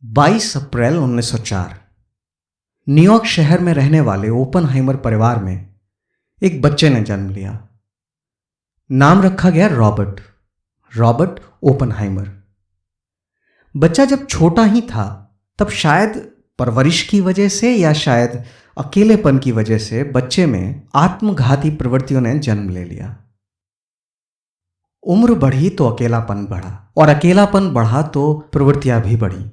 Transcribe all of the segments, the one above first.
22 अप्रैल 1904 New York शहर में रहने वाले ओपनहाइमर परिवार में एक बच्चे ने जन्म लिया। नाम रखा गया रॉबर्ट ओपनहाइमर। बच्चा जब छोटा ही था तब शायद परवरिश की वजह से या शायद अकेलेपन की वजह से बच्चे में आत्मघाती प्रवृत्तियों ने जन्म ले लिया। उम्र बढ़ी तो अकेलापन बढ़ा और अकेलापन बढ़ा तो प्रवृत्तियां भी बढ़ी।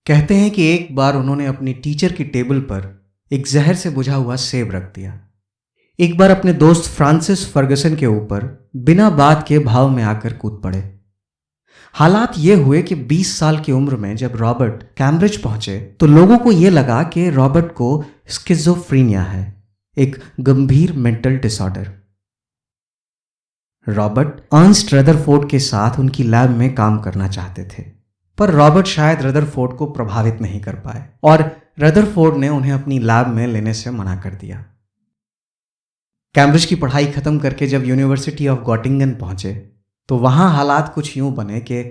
कहते हैं कि एक बार उन्होंने अपनी टीचर की टेबल पर एक जहर से बुझा हुआ सेब रख दिया। एक बार अपने दोस्त फ्रांसिस फर्गसन के ऊपर बिना बात के भाव में आकर कूद पड़े। हालात ये हुए कि 20 साल की उम्र में जब रॉबर्ट कैम्ब्रिज पहुंचे तो लोगों को यह लगा कि रॉबर्ट को स्किज़ोफ्रेनिया है, एक गंभीर mental disorder. Robert Ernst Rutherford के साथ उनकी लैब में काम करना चाहते थे, पर रॉबर्ट शायद रदरफोर्ड को प्रभावित नहीं कर पाए और रदरफोर्ड ने उन्हें अपनी लैब में लेने से मना कर दिया। कैम्ब्रिज की पढ़ाई खत्म करके जब यूनिवर्सिटी ऑफ गॉटिंगन पहुंचे तो वहां हालात कुछ यूं बने कि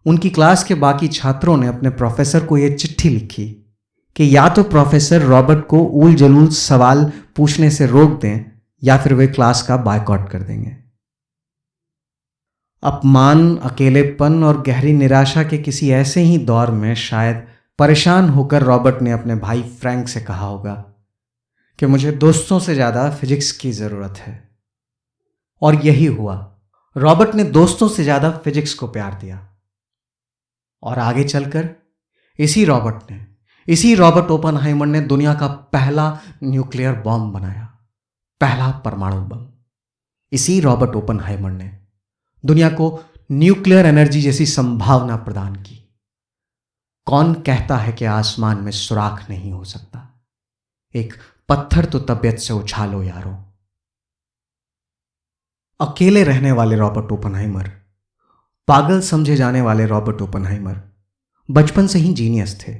उनकी क्लास के बाकी छात्रों ने अपने प्रोफेसर को यह चिट्ठी लिखी कि या तो प्रोफेसर रॉबर्ट को ऊल जलूल सवाल पूछने से रोक दें या फिर वे क्लास का बायकॉट कर देंगे। अपमान, अकेलेपन और गहरी निराशा के किसी ऐसे ही दौर में शायद परेशान होकर रॉबर्ट ने अपने भाई फ्रैंक से कहा होगा कि मुझे दोस्तों से ज्यादा फिजिक्स की जरूरत है। और यही हुआ, रॉबर्ट ने दोस्तों से ज्यादा फिजिक्स को प्यार दिया और आगे चलकर इसी रॉबर्ट ओपनहाइमर ने दुनिया का पहला न्यूक्लियर बॉम्ब बनाया, पहला परमाणु बम। इसी रॉबर्ट ओपनहाइमर ने दुनिया को न्यूक्लियर एनर्जी जैसी संभावना प्रदान की। कौन कहता है कि आसमान में सुराख नहीं हो सकता? एक पत्थर तो तबीयत से उछालो यारो। अकेले रहने वाले रॉबर्ट ओपनहाइमर, पागल समझे जाने वाले रॉबर्ट ओपनहाइमर बचपन से ही जीनियस थे।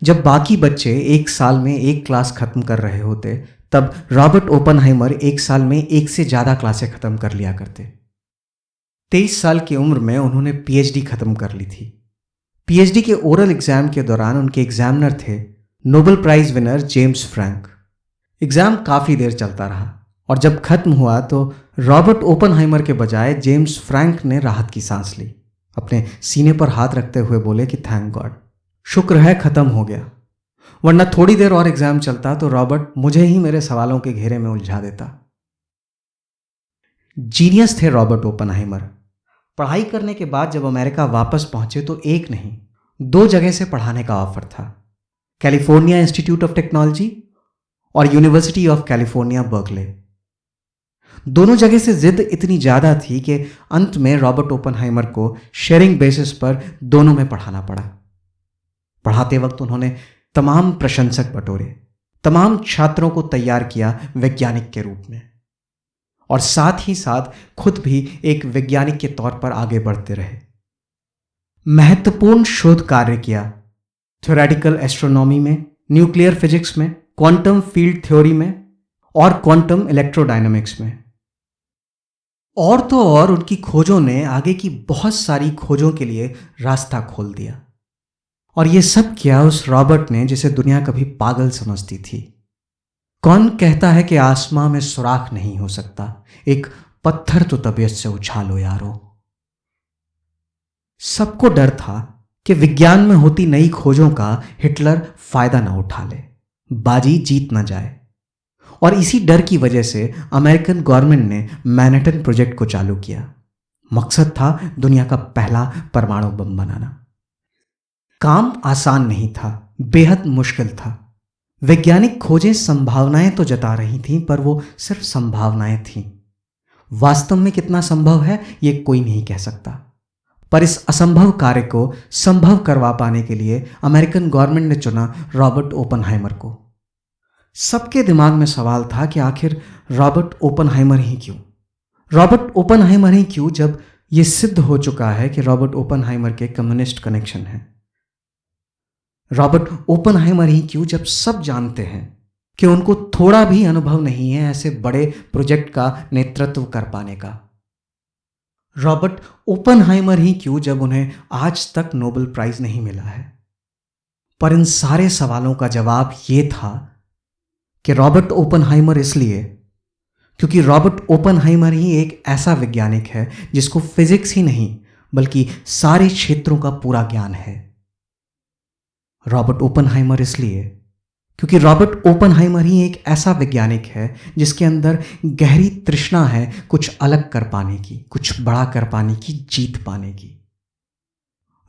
जब बाकी बच्चे एक साल में एक क्लास खत्म कर रहे होते तब रॉबर्ट ओपनहाइमर एक साल में एक से ज्यादा क्लासें खत्म कर लिया करते। 23 साल की उम्र में उन्होंने पीएचडी खत्म कर ली थी। पीएचडी के ओरल एग्जाम के दौरान उनके एग्जामिनर थे Nobel prize winner James Franck. Exam काफी देर चलता रहा और जब खत्म हुआ तो रॉबर्ट ओपनहाइमर के बजाय जेम्स फ्रैंक ने राहत की सांस ली। अपने सीने पर हाथ रखते हुए बोले कि थैंक गॉड, शुक्र है खत्म हो गया, वरना थोड़ी देर और एग्जाम चलता तो रॉबर्ट मुझे ही मेरे सवालों के घेरे में उलझा देता। जीनियस थे रॉबर्ट ओपनहाइमर। पढ़ाई करने के बाद जब अमेरिका वापस पहुंचे तो एक नहीं 2 जगह से पढ़ाने का ऑफर था, कैलिफोर्निया इंस्टीट्यूट ऑफ टेक्नोलॉजी और यूनिवर्सिटी ऑफ कैलिफोर्निया बर्कले। दोनों जगह से जिद इतनी ज्यादा थी कि अंत में रॉबर्ट ओपनहाइमर को शेयरिंग बेसिस पर दोनों में पढ़ाना पड़ा। पढ़ाते वक्त उन्होंने तमाम प्रशंसक बटोरे, तमाम छात्रों को तैयार किया वैज्ञानिक के रूप में और साथ ही साथ खुद भी एक वैज्ञानिक के तौर पर आगे बढ़ते रहे। महत्वपूर्ण शोध कार्य किया थ्योरेटिकल एस्ट्रोनॉमी में, न्यूक्लियर फिजिक्स में, क्वांटम फील्ड थ्योरी में और क्वांटम इलेक्ट्रोडायनामिक्स में। और तो और उनकी खोजों ने आगे की बहुत सारी खोजों के लिए रास्ता खोल दिया। और ये सब किया उस रॉबर्ट ने जिसे दुनिया कभी पागल समझती थी। कौन कहता है कि आसमां में सुराख नहीं हो सकता? एक पत्थर तो तबीयत से उछालो यारो। सबको डर था कि विज्ञान में होती नई खोजों का हिटलर फायदा ना उठा ले, बाजी जीत ना जाए। और इसी डर की वजह से अमेरिकन गवर्नमेंट ने मैनहट्टन प्रोजेक्ट को चालू किया। मकसद था दुनिया का पहला परमाणु बम बनाना। काम आसान नहीं था, बेहद मुश्किल था। वैज्ञानिक खोजें संभावनाएं तो जता रही थीं, पर वो सिर्फ संभावनाएं थीं। वास्तव में कितना संभव है ये कोई नहीं कह सकता। पर इस असंभव कार्य को संभव करवा पाने के लिए अमेरिकन गवर्नमेंट ने चुना रॉबर्ट ओपनहाइमर को। सबके दिमाग में सवाल था कि आखिर रॉबर्ट ओपनहाइमर ही क्यों? रॉबर्ट ओपनहाइमर ही क्यों, जब यह सिद्ध हो चुका है कि रॉबर्ट ओपनहाइमर के कम्युनिस्ट कनेक्शन हैं। रॉबर्ट ओपनहाइमर ही क्यों, जब सब जानते हैं कि उनको थोड़ा भी अनुभव नहीं है ऐसे बड़े प्रोजेक्ट का नेतृत्व कर पाने का। रॉबर्ट ओपनहाइमर ही क्यों, जब उन्हें आज तक नोबेल प्राइज नहीं मिला है। पर इन सारे सवालों का जवाब ये था कि रॉबर्ट ओपनहाइमर इसलिए क्योंकि रॉबर्ट ओपनहाइमर ही एक ऐसा वैज्ञानिक है जिसको फिजिक्स ही नहीं बल्कि सारे क्षेत्रों का पूरा ज्ञान है। रॉबर्ट ओपनहाइमर इसलिए क्योंकि रॉबर्ट ओपनहाइमर ही एक ऐसा वैज्ञानिक है जिसके अंदर गहरी तृष्णा है कुछ अलग कर पाने की, कुछ बड़ा कर पाने की, जीत पाने की।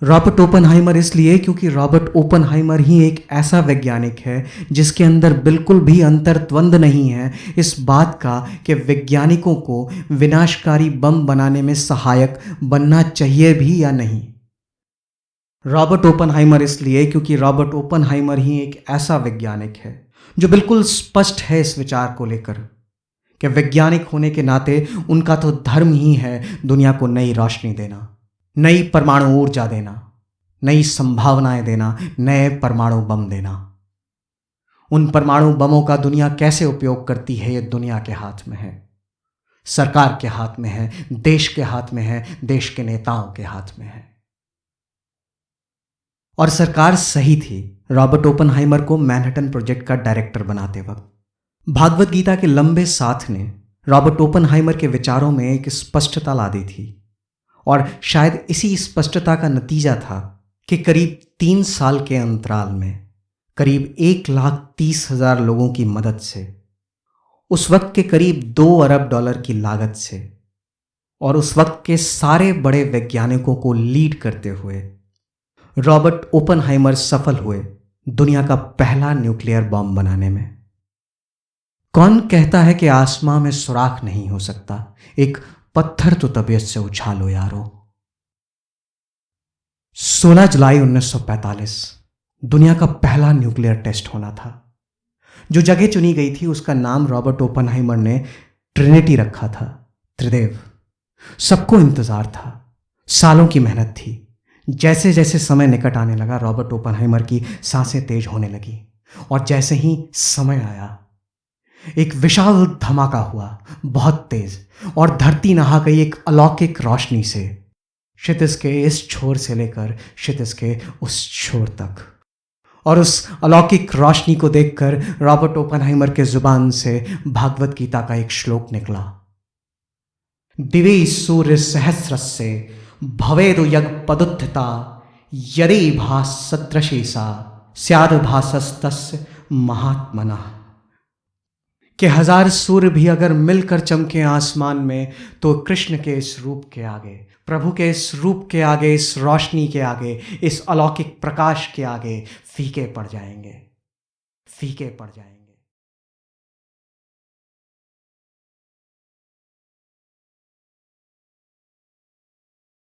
रॉबर्ट ओपनहाइमर इसलिए क्योंकि रॉबर्ट ओपनहाइमर ही एक ऐसा वैज्ञानिक है जिसके अंदर बिल्कुल भी अंतर्द्वंद नहीं है इस बात का कि वैज्ञानिकों को विनाशकारी बम बनाने में सहायक बनना चाहिए भी या नहीं। रॉबर्ट ओपनहाइमर इसलिए क्योंकि रॉबर्ट ओपनहाइमर ही एक ऐसा वैज्ञानिक है जो बिल्कुल स्पष्ट है इस विचार को लेकर कि वैज्ञानिक होने के नाते उनका तो धर्म ही है दुनिया को नई रोशनी देना, नई परमाणु ऊर्जा देना, नई संभावनाएं देना, नए परमाणु बम देना। उन परमाणु बमों का दुनिया कैसे उपयोग करती है ये दुनिया के हाथ में है, सरकार के हाथ में है, देश के हाथ में है, देश के नेताओं के हाथ में है। और सरकार सही थी रॉबर्ट ओपनहाइमर को मैनहट्टन प्रोजेक्ट का डायरेक्टर बनाते वक्त। भागवत गीता के लंबे साथ ने रॉबर्ट ओपनहाइमर के विचारों में एक स्पष्टता ला दी थी और शायद इसी स्पष्टता का नतीजा था कि करीब 3 साल के अंतराल में करीब 1,30,000 लोगों की मदद से, उस वक्त के करीब 2 अरब डॉलर की लागत से और उस वक्त के सारे बड़े वैज्ञानिकों को लीड करते हुए रॉबर्ट ओपनहाइमर सफल हुए दुनिया का पहला न्यूक्लियर बॉम्ब बनाने में। कौन कहता है कि आसमां में सुराख नहीं हो सकता, एक पत्थर तो तबीयत से उछालो यारो। 16 जुलाई 1945 दुनिया का पहला न्यूक्लियर टेस्ट होना था। जो जगह चुनी गई थी उसका नाम रॉबर्ट ओपनहाइमर ने ट्रिनिटी रखा था, त्रिदेव। सबको इंतजार था, सालों की मेहनत थी। जैसे जैसे समय निकट आने लगा रॉबर्ट ओपनहाइमर की सांसें तेज होने लगी और जैसे ही समय आया एक विशाल धमाका हुआ, बहुत तेज, और धरती नहा गई एक अलौकिक रोशनी से, क्षितिज के इस छोर से लेकर क्षितिज के उस छोर तक। और उस अलौकिक रोशनी को देखकर रॉबर्ट ओपनहाइमर के जुबान से भागवत गीता का एक श्लोक निकला, दिवे सूर्य सहस्रस्य भवेदु यज्ञ पदुत्थिता यदि भास सदृशी सा स्याद भासस्तस्य महात्मनः। कि 1000 सूर्य भी अगर मिलकर चमके आसमान में तो कृष्ण के इस रूप के आगे, प्रभु के इस रूप के आगे, इस रोशनी के आगे, इस अलौकिक प्रकाश के आगे फीके पड़ जाएंगे, फीके पड़ जाएंगे।